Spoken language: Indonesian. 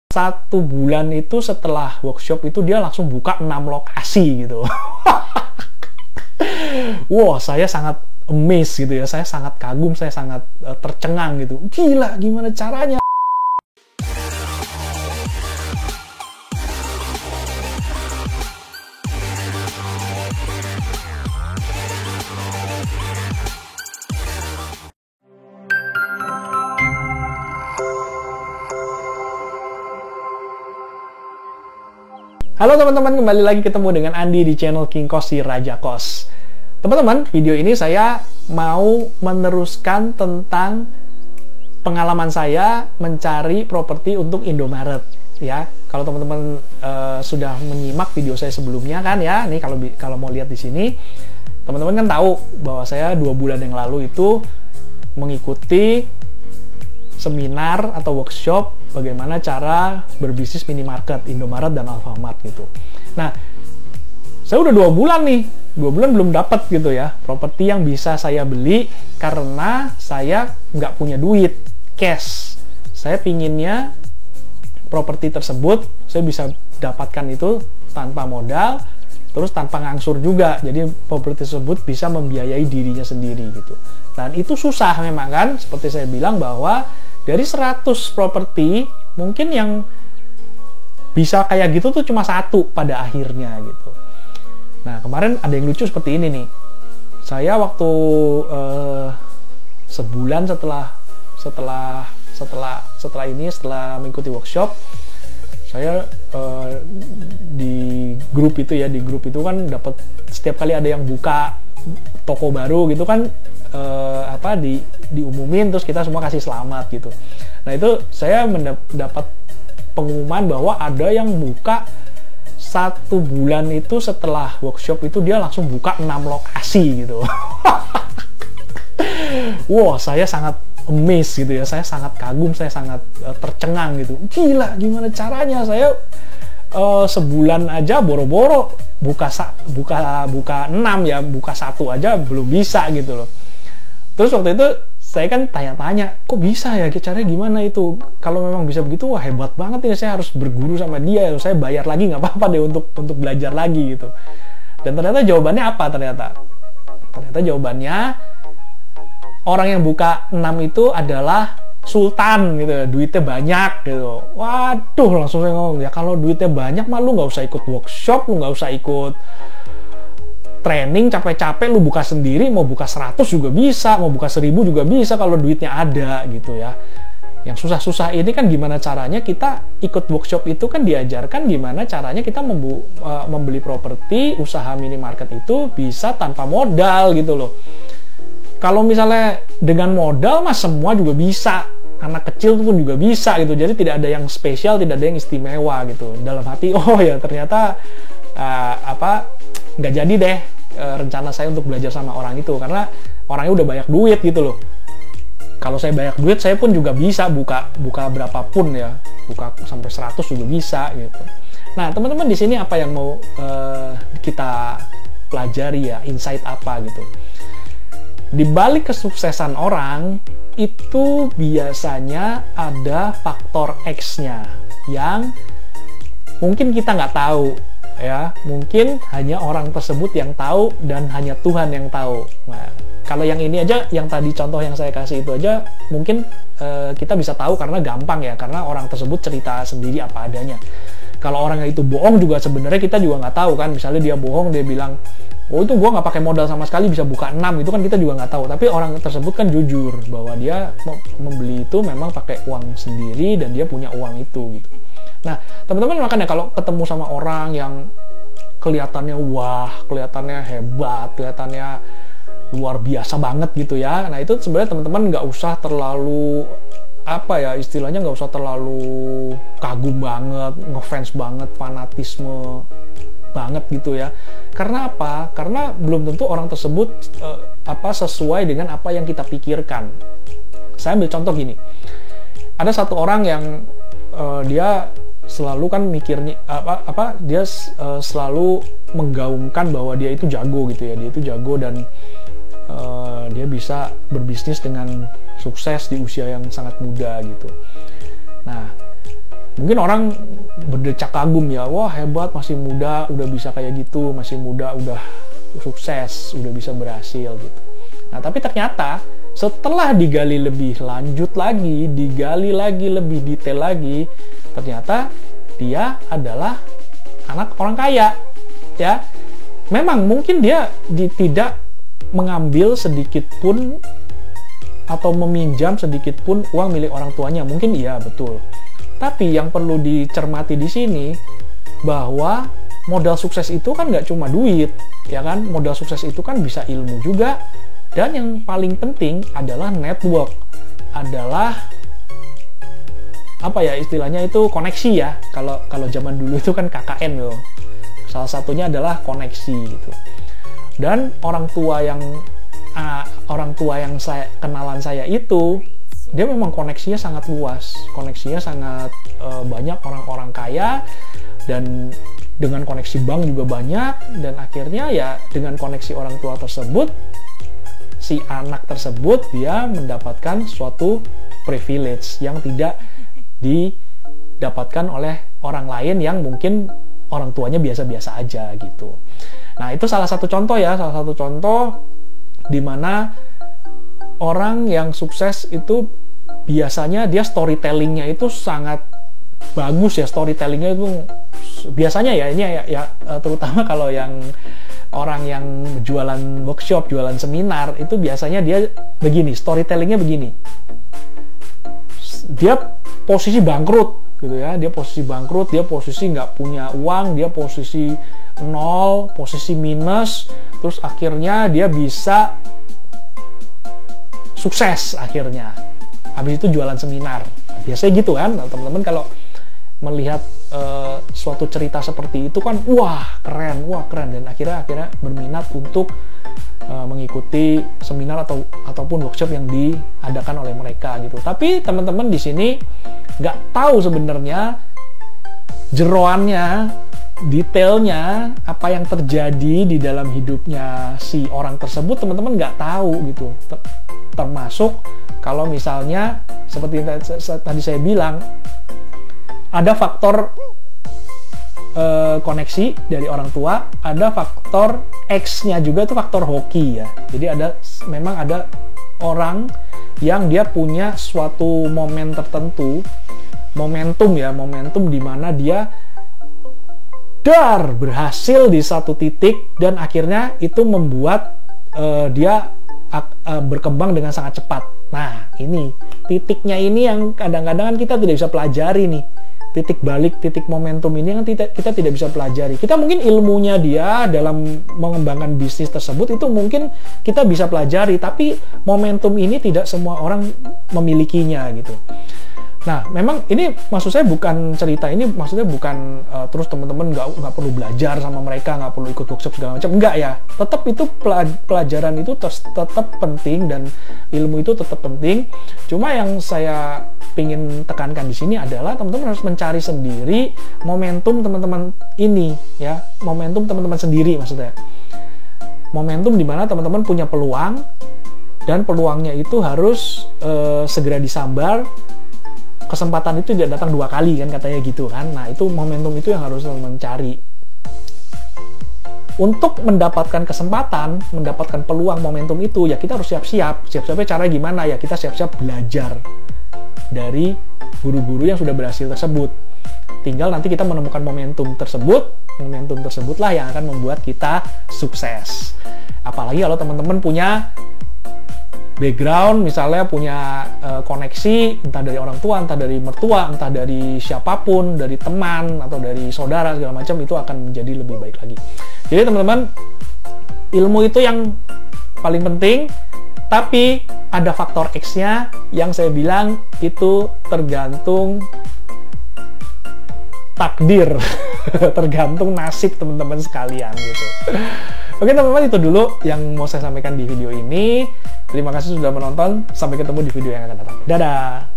1 bulan itu setelah workshop itu dia langsung buka 6 lokasi gitu. Wow, saya sangat amazed gitu ya, saya sangat kagum, saya sangat tercengang gitu. Gila, gimana caranya? Halo teman-teman, kembali lagi ketemu dengan Andi di channel King Kos si Raja Kos. Teman-teman, video ini saya mau meneruskan tentang pengalaman saya mencari properti untuk Indomaret. Ya, kalau teman-teman sudah menyimak video saya sebelumnya kan ya, nih kalau mau lihat di sini, teman-teman kan tahu bahwa saya 2 bulan yang lalu itu mengikuti seminar atau workshop bagaimana cara berbisnis minimarket, Indomaret dan Alfamart gitu. Nah, saya udah 2 bulan nih, 2 bulan belum dapat gitu ya, properti yang bisa saya beli karena saya nggak punya duit, cash. Saya pinginnya properti tersebut, saya bisa dapatkan itu tanpa modal, terus tanpa ngangsur juga, jadi properti tersebut bisa membiayai dirinya sendiri gitu. Dan itu susah memang kan, seperti saya bilang bahwa dari 100 properti, mungkin yang bisa kayak gitu tuh cuma 1 pada akhirnya gitu. Nah, kemarin ada yang lucu seperti ini nih. Saya waktu sebulan setelah mengikuti workshop, saya di grup itu ya, di grup itu kan dapat setiap kali ada yang buka toko baru gitu kan, diumumin, terus kita semua kasih selamat gitu. Nah, itu saya mendapat pengumuman bahwa ada yang buka 1 bulan itu setelah workshop itu dia langsung buka 6 lokasi gitu. Wow, saya sangat amazed gitu ya, saya sangat kagum, saya sangat tercengang gitu. Gila, gimana caranya? Saya sebulan aja boro-boro buka 6 ya, buka 1 aja belum bisa gitu loh. Terus waktu itu saya kan tanya-tanya, kok bisa ya, caranya gimana itu? Kalau memang bisa begitu, wah hebat banget ini, saya harus berguru sama dia, saya bayar lagi nggak apa-apa deh untuk belajar lagi gitu. Dan ternyata jawabannya apa? Ternyata jawabannya, orang yang buka 6 itu adalah sultan gitu, duitnya banyak gitu. Waduh, langsung saya ngomong, ya kalau duitnya banyak mah lu nggak usah ikut workshop, lu nggak usah ikut training capek-capek, lu buka sendiri, mau buka 100 juga bisa, mau buka 1000 juga bisa kalau duitnya ada gitu ya. Yang susah-susah ini kan gimana caranya kita ikut workshop itu kan diajarkan gimana caranya kita membeli properti, usaha minimarket itu bisa tanpa modal gitu loh. Kalau misalnya dengan modal mah semua juga bisa, anak kecil pun juga bisa gitu, jadi tidak ada yang spesial, tidak ada yang istimewa gitu. Dalam hati, oh ya ternyata nggak jadi deh rencana saya untuk belajar sama orang itu, karena orangnya udah banyak duit gitu loh. Kalau saya banyak duit, saya pun juga bisa buka berapapun ya, buka sampai 100 juga bisa gitu. Nah, teman-teman di sini apa yang mau kita pelajari ya, insight apa gitu. Di balik kesuksesan orang itu biasanya ada faktor X-nya yang mungkin kita nggak tahu ya, mungkin hanya orang tersebut yang tahu dan hanya Tuhan yang tahu. Nah, kalau yang ini aja, yang tadi contoh yang saya kasih itu aja, mungkin kita bisa tahu karena gampang ya, karena orang tersebut cerita sendiri apa adanya. Kalau orangnya itu bohong juga sebenarnya kita juga nggak tahu kan, misalnya dia bohong, dia bilang, oh itu gua nggak pakai modal sama sekali bisa buka 6, itu kan kita juga nggak tahu. Tapi orang tersebut kan jujur bahwa dia membeli itu memang pakai uang sendiri dan dia punya uang itu gitu. Nah, teman-teman makanya kalau ketemu sama orang yang kelihatannya wah, kelihatannya hebat, kelihatannya luar biasa banget gitu ya, nah itu sebenarnya teman-teman nggak usah terlalu istilahnya nggak usah terlalu kagum banget, ngefans banget, fanatisme banget gitu ya. Karena apa? Karena belum tentu orang tersebut sesuai dengan apa yang kita pikirkan. Saya ambil contoh gini, ada satu orang yang dia selalu kan mikirnya dia selalu menggaungkan bahwa dia itu jago gitu ya, dia itu jago dan dia bisa berbisnis dengan sukses di usia yang sangat muda gitu. Nah, Mungkin orang berdecak kagum ya, wah hebat, masih muda udah bisa kayak gitu, masih muda udah sukses, udah bisa berhasil gitu. Nah tapi ternyata setelah digali lebih lanjut lagi, digali lagi lebih detail lagi, ternyata dia adalah anak orang kaya ya. Memang mungkin dia tidak mengambil sedikit pun atau meminjam sedikit pun uang milik orang tuanya, mungkin iya betul. Tapi yang perlu dicermati di sini bahwa modal sukses itu kan nggak cuma duit, ya kan? Modal sukses itu kan bisa ilmu juga, dan yang paling penting adalah network, adalah apa ya istilahnya itu koneksi ya. Kalau zaman dulu itu kan KKN loh. Salah satunya adalah koneksi gitu. Dan orang tua yang kenalan saya itu, dia memang koneksinya sangat luas, koneksinya sangat banyak orang-orang kaya, dan dengan koneksi bank juga banyak, dan akhirnya ya dengan koneksi orang tua tersebut, si anak tersebut dia mendapatkan suatu privilege yang tidak didapatkan oleh orang lain yang mungkin orang tuanya biasa-biasa aja gitu. Nah itu salah satu contoh ya, salah satu contoh di mana orang yang sukses itu biasanya dia storytellingnya itu sangat bagus ya, storytellingnya itu biasanya ya ini ya terutama kalau yang orang yang jualan workshop, jualan seminar itu biasanya dia begini, storytellingnya begini, dia posisi bangkrut gitu ya, dia posisi bangkrut, dia posisi nggak punya uang, dia posisi nol, posisi minus, terus akhirnya dia bisa sukses akhirnya. Habis itu jualan seminar. Biasanya gitu kan, teman-teman kalau melihat suatu cerita seperti itu kan, wah keren, dan akhirnya berminat untuk mengikuti seminar ataupun workshop yang diadakan oleh mereka gitu. Tapi teman-teman di sini nggak tahu sebenarnya jeroannya, detailnya apa yang terjadi di dalam hidupnya si orang tersebut, teman-teman nggak tahu gitu. Termasuk kalau misalnya seperti tadi saya bilang, ada faktor koneksi dari orang tua, ada faktor X-nya juga, itu faktor hoki ya. Jadi memang ada orang yang dia punya suatu momen tertentu, momentum di mana dia berhasil di satu titik, dan akhirnya itu membuat dia berkembang dengan sangat cepat. Nah ini titiknya ini yang kadang-kadang kita tidak bisa pelajari nih, titik balik, titik momentum ini kan kita tidak bisa pelajari. Kita mungkin ilmunya dia dalam mengembangkan bisnis tersebut itu mungkin kita bisa pelajari, tapi momentum ini tidak semua orang memilikinya gitu. Nah, memang ini maksud saya bukan cerita ini, maksudnya bukan terus teman-teman nggak perlu belajar sama mereka, nggak perlu ikut workshop segala macam, enggak ya. Tetap itu pelajaran itu tetap penting, dan ilmu itu tetap penting. Cuma yang saya ingin tekankan di sini adalah teman-teman harus mencari sendiri momentum teman-teman ini ya, momentum teman-teman sendiri maksudnya. Momentum di mana teman-teman punya peluang, dan peluangnya itu harus segera disambar. Kesempatan itu tidak datang 2 kali kan katanya gitu kan. Nah itu momentum itu yang harus mencari. Untuk mendapatkan kesempatan, mendapatkan peluang momentum itu ya kita harus siap-siap. Siap-siapnya cara gimana ya, kita siap-siap belajar dari guru-guru yang sudah berhasil tersebut. Tinggal nanti kita menemukan momentum tersebutlah yang akan membuat kita sukses. Apalagi kalau teman-teman punya background, misalnya punya koneksi entah dari orang tua, entah dari mertua, entah dari siapapun, dari teman atau dari saudara segala macam, itu akan menjadi lebih baik lagi. Jadi teman-teman, ilmu itu yang paling penting, tapi ada faktor X-nya yang saya bilang itu tergantung takdir, tergantung nasib teman-teman sekalian gitu. Oke teman-teman, itu dulu yang mau saya sampaikan di video ini. Terima kasih sudah menonton. Sampai ketemu di video yang akan datang. Dadah!